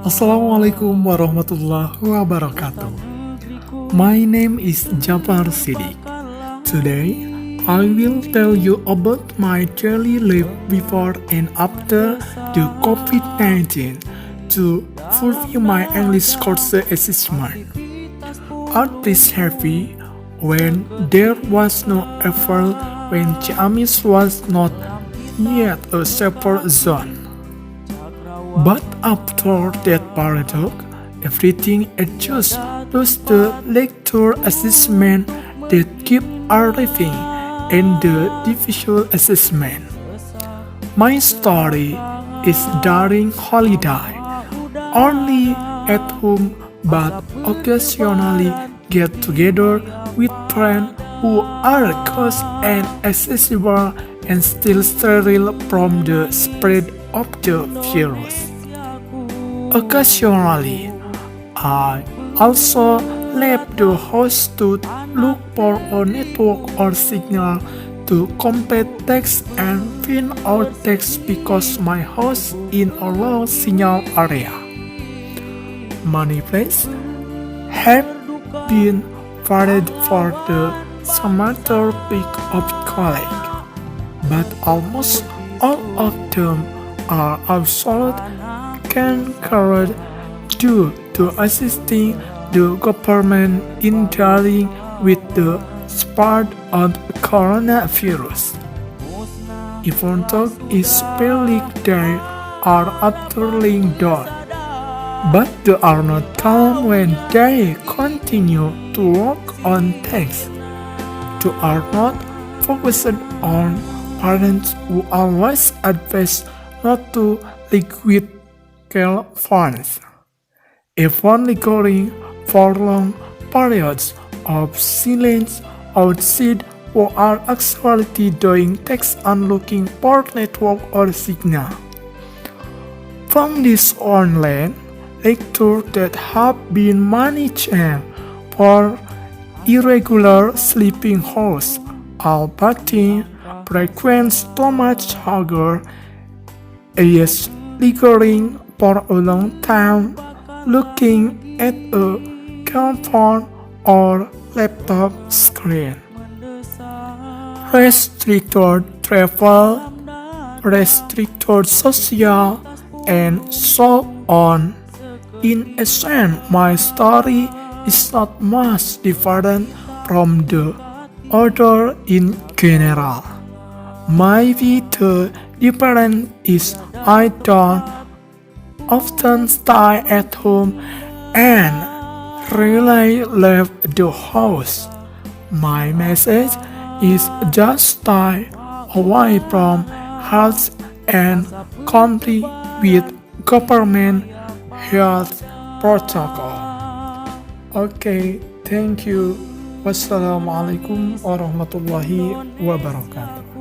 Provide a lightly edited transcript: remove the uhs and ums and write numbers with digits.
Assalamualaikum warahmatullahi wabarakatuh. My name is Jafar Siddiq. Today, I will tell you about my daily life before and after the COVID-19 to fulfill my English course assessment. Art is heavy when there was no effort when Ciamis was not yet a safer zone. But after that paradox, everything adjusts to the lecture assessment that keep arriving and the visual assessment. My story is during holiday, only at home but occasionally get together with friends who are close and accessible and still sterile from the spread of the virus. Occasionally, I also left the house to look for a network or signal to compare text and find out text because my house in a low signal area. Many places have been flooded for the summer peak of college, but almost all of them are also conquered due to assisting the government in dealing with the spread of coronavirus. Even though it's barely they are utterly done, but there are no times when they continue to work on things. They are not focused on parents who always advise not to liquidate funds, even lingering for long periods of silence outside who are actually doing text and looking for network or signal. From this online lecture that have been managed for irregular sleeping hours, albeit frequent stomach hunger, is lingering for a long time, looking at a phone or laptop screen. Restricted travel, restricted social, and so on. In essence, my story is not much different from the other in general. Maybe the difference is I don't often stay at home and rarely leave the house. My message is just stay away from health and comply with government health protocol. Okay, thank you. Wassalamualaikum warahmatullahi wabarakatuh.